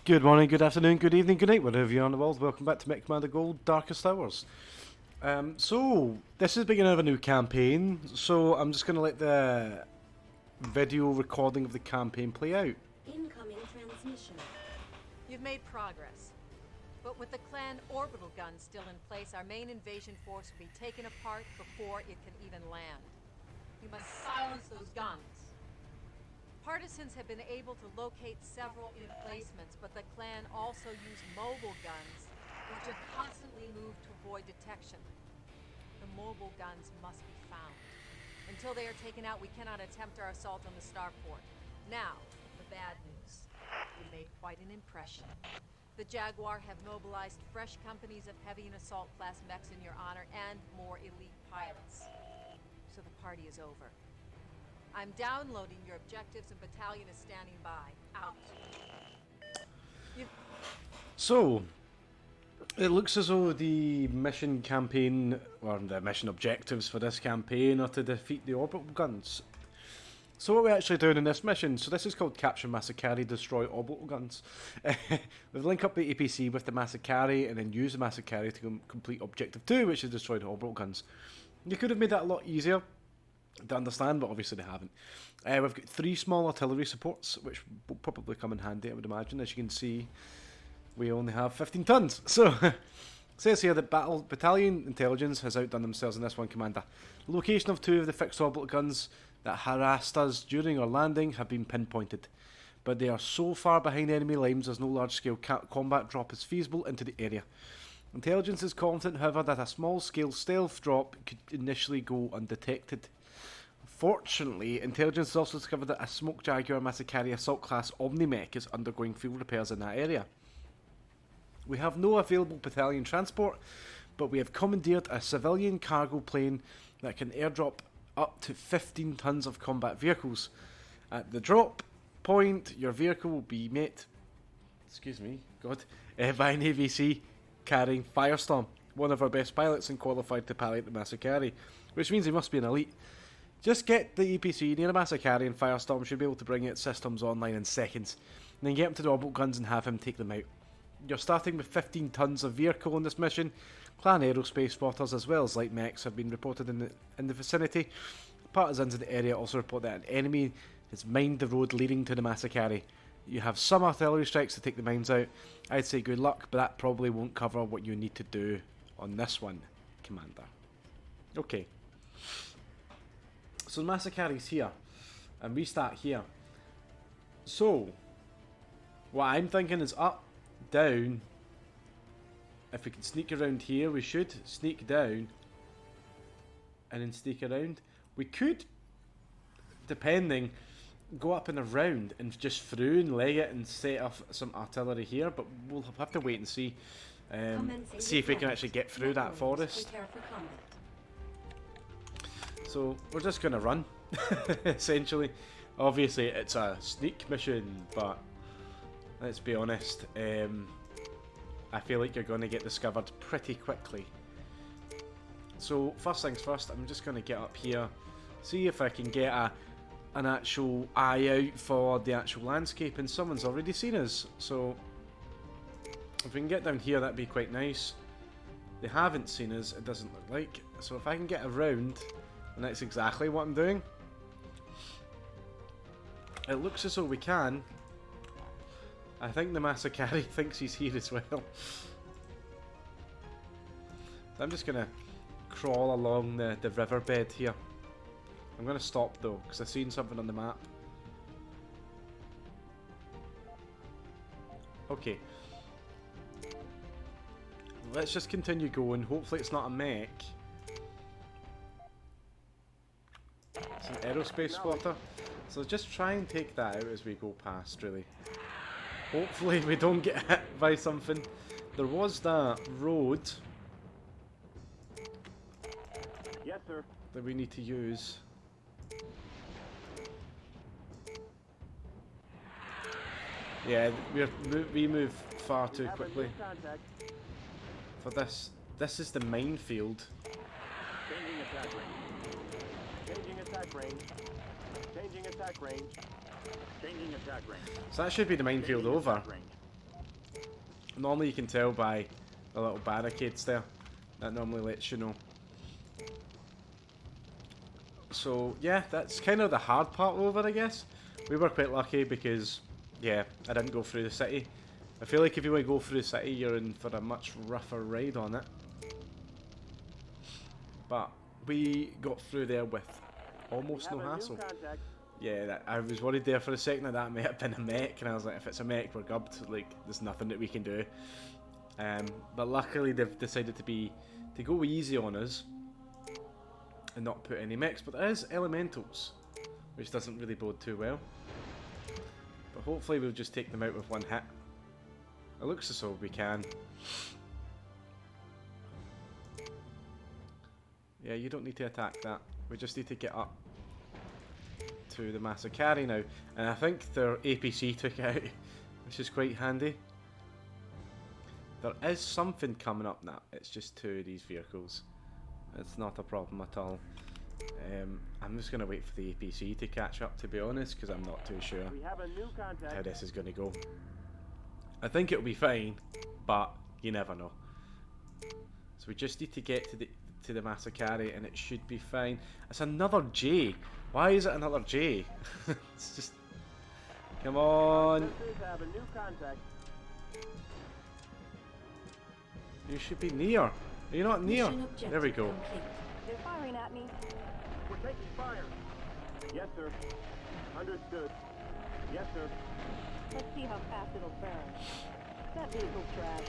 Good morning, good afternoon, good evening, good night, wherever you're on the world. Welcome back to Mechcommander Gold Darkest Hours. This is the beginning of a new campaign, so I'm just going to let the video recording of the campaign play out. Incoming transmission. You've made progress. But with the clan Orbital guns still in place, our main invasion force will be taken apart before it can even land. You must silence those guns. Partisans have been able to locate several emplacements, but the clan also use mobile guns, which are constantly moved to avoid detection. The mobile guns must be found. Until they are taken out, we cannot attempt our assault on the starport. Now, the bad news. We made quite an impression. The Jaguar have mobilized fresh companies of heavy and assault class mechs in your honor and more elite pilots. So the party is over. I'm downloading your objectives and battalion is standing by. Out. So, it looks as though the mission campaign, or the mission objectives for this campaign are to defeat the orbital guns. So what are we actually doing in this mission? So this is called Capture Masakari, Destroy Orbital Guns. We link up the APC with the Masakari and then use the Masakari to complete Objective 2, which is Destroy the Orbital Guns. You could have made that a lot easier to understand, but obviously they haven't. We've got 3 small artillery supports, which will probably come in handy, I would imagine. As you can see, we only have 15 tons. So, it says here that Battalion Intelligence has outdone themselves in this one, Commander. The location of 2 of the fixed orbital guns that harassed us during our landing have been pinpointed, but they are so far behind enemy lines there's no large-scale combat drop is feasible into the area. Intelligence is confident, however, that a small-scale stealth drop could initially go undetected. Fortunately, Intelligence has also discovered that a Smoke Jaguar Masakari Assault Class Omni-Mech is undergoing field repairs in that area. We have no available battalion transport, but we have commandeered a civilian cargo plane that can airdrop up to 15 tons of combat vehicles. At the drop point, your vehicle will be met, by an AVC carrying Firestorm, one of our best pilots and qualified to pilot the Masakari, which means he must be an elite. Just get the EPC near the Masakari and Firestorm should be able to bring its systems online in seconds, and then get him to the orbital guns and have him take them out. You're starting with 15 tons of vehicle on this mission. Clan aerospace spotters as well as light mechs have been reported in the vicinity. Partisans in the area also report that an enemy has mined the road leading to the Masakari. You have some artillery strikes to take the mines out. I'd say good luck, but that probably won't cover what you need to do on this one, Commander. Okay. So the Masakari's here, and we start here. So, what I'm thinking is up, down. If we can sneak around here, we should sneak down, and then sneak around. We could, depending, go up and around and just through and leg it and set off some artillery here, but we'll have to wait and see. See if we can actually get through that forest. So we're just going to run, essentially. Obviously it's a sneak mission, but let's be honest, I feel like you're going to get discovered pretty quickly. So first things first, I'm just going to get up here, see if I can get an actual eye out for the actual landscape, and someone's already seen us. So if we can get down here, that'd be quite nice. They haven't seen us, it doesn't look like. So if I can get around, and that's exactly what I'm doing. It looks as though we can. I think the Masakari thinks he's here as well. So I'm just going to crawl along the riverbed here. I'm going to stop though, because I've seen something on the map. Okay. Let's just continue going. Hopefully it's not a mech. It's an aerospace spotter. So just try and take that out as we go past, really. Hopefully we don't get hit by something. There was that road. Yes, sir. That we need to use. Yeah, we move far too quickly. For this is the minefield. Changing attack range. Changing attack range. Changing attack range. Changing attack range. So that should be the minefield over. Normally you can tell by the little barricades there. That normally lets you know. So yeah, that's kind of the hard part over, I guess. We were quite lucky because, yeah, I didn't go through the city. I feel like if you want to go through the city, you're in for a much rougher ride on it. But we got through there with almost no hassle. Yeah, I was worried there for a second that may have been a mech, and I was like, if it's a mech, we're gubbed. Like, there's nothing that we can do. But luckily they've decided to go easy on us and not put any mechs. But there is elementals, which doesn't really bode too well. But hopefully we'll just take them out with one hit. It looks as though we can. Yeah, you don't need to attack that. We just need to get up to the Masakari now. And I think their APC took it out, which is quite handy. There is something coming up now. It's just 2 of these vehicles. It's not a problem at all. I'm just going to wait for the APC to catch up, to be honest, because I'm not too sure how this is going to go. I think it'll be fine, but you never know. So we just need to get to the Masakari, and it should be fine. It's another J. Why is it another J? It's just... Come on. You should be near. Are you not near? There we go. They're firing at me. We're taking fire. Yes, sir. Understood. Yes, sir. Let's see how fast it'll burn. That vehicle's trash.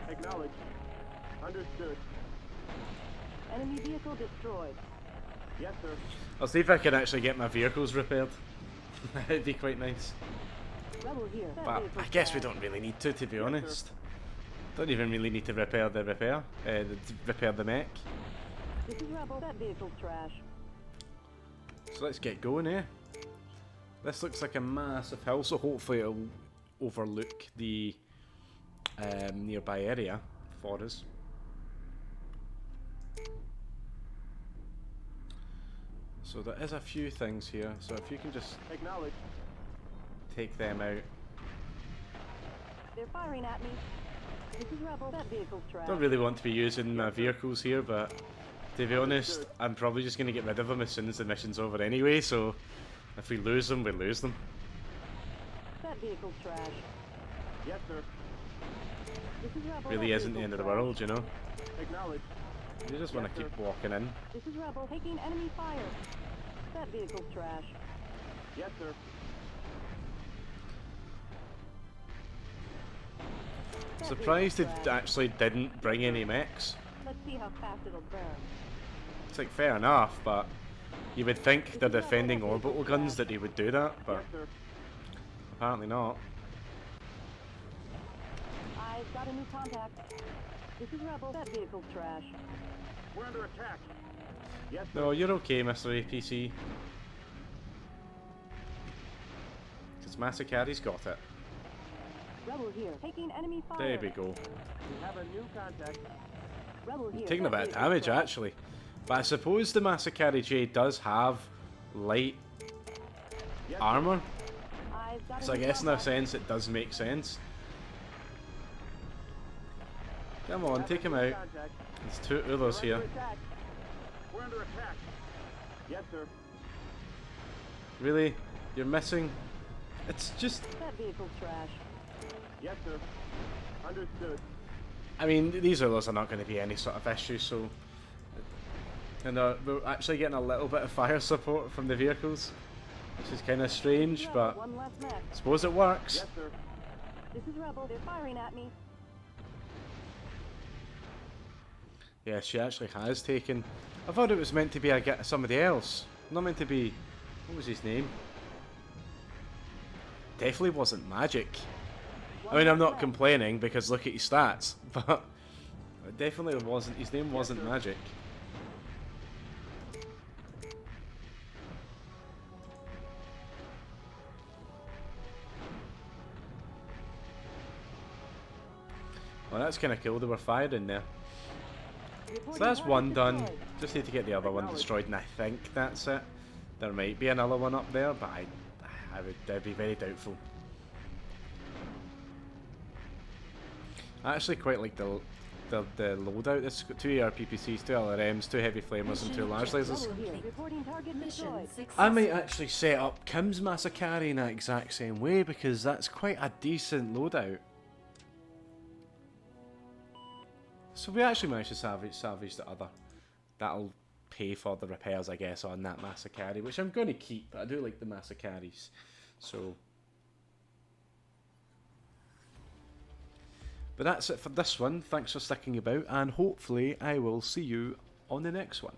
Acknowledged. Understood. Enemy vehicle destroyed. Yes, sir. I'll see if I can actually get my vehicles repaired. That'd be quite nice. Rebel here. That But vehicle's I guess we trash. don't really need to be honest. Don't even really need to repair the mech. This is Rebel. That vehicle's trash. So let's get going, eh? This looks like a massive hill, so hopefully it'll overlook the nearby area for us. So there is a few things here, so if you can just Acknowledged. take them out. They're firing at me. This is Rebel. That vehicle's trash. Don't really want to be using my vehicles here, but to be honest, I'm probably just going to get rid of them as soon as the mission's over anyway, so if we lose them, we lose them. That vehicle's trash. Yes, sir. This is Rebel. Really That isn't the vehicle's end of the trash. world, you know? Acknowledged. You just want to keep walking in. This is Rebel. Taking enemy fire. That vehicle's trash. Yes, sir. That Surprised it vehicle's trash. actually didn't bring any mechs. Let's see how fast it'll burn. It's like fair enough, but you would think they're defending orbital guns that they would do that, but Yes, sir. apparently not. I've got a new contact. This is Rebel. That vehicle's trash. We're under attack. Yes, sir. No, you're okay, Mr. APC. Because Masakari's got it. Rebel here. Taking enemy fire. There we go. We have a new contact. Rebel here. Taking a That bit of vehicle's damage, trash. actually. But I suppose the Masakari J does have light Yes, armor, I've got a so I new guess in a contact. sense it does make sense. Come on, Have take a him new out. contact. There's 2 We're others under here. attack. We're under attack. Yes, sir. Really? You're missing? It's just... That vehicle's trash. Yes, sir. Understood. I mean, these others are not going to be any sort of issue, so... And we're actually getting a little bit of fire support from the vehicles, which is kind of strange, Rebel, but one less mech. I suppose it works. Yes, sir. This is Rebel. They're firing at me. Yeah, she actually has taken... I thought it was meant to be somebody else. Not meant to be... What was his name? Definitely wasn't Magic. I mean, I'm not complaining because look at his stats, but it definitely wasn't. His name wasn't Magic. Well, that's kind of cool. They were firing there. So that's one done. Just need to get the other one destroyed, and I think that's it. There might be another one up there, but I'd be very doubtful. I actually quite like the loadout. It's got 2 AR PPCs, 2 LRMs, 2 heavy flamers, and 2 large lasers. Rebel here. Reporting target Mission destroyed. successful. I might actually set up Kim's Masakari in that exact same way because that's quite a decent loadout. So we actually managed to salvage the other. That'll pay for the repairs, I guess, on that Masakari, which I'm going to keep. But I do like the Masakaris. So... But that's it for this one. Thanks for sticking about, and hopefully I will see you on the next one.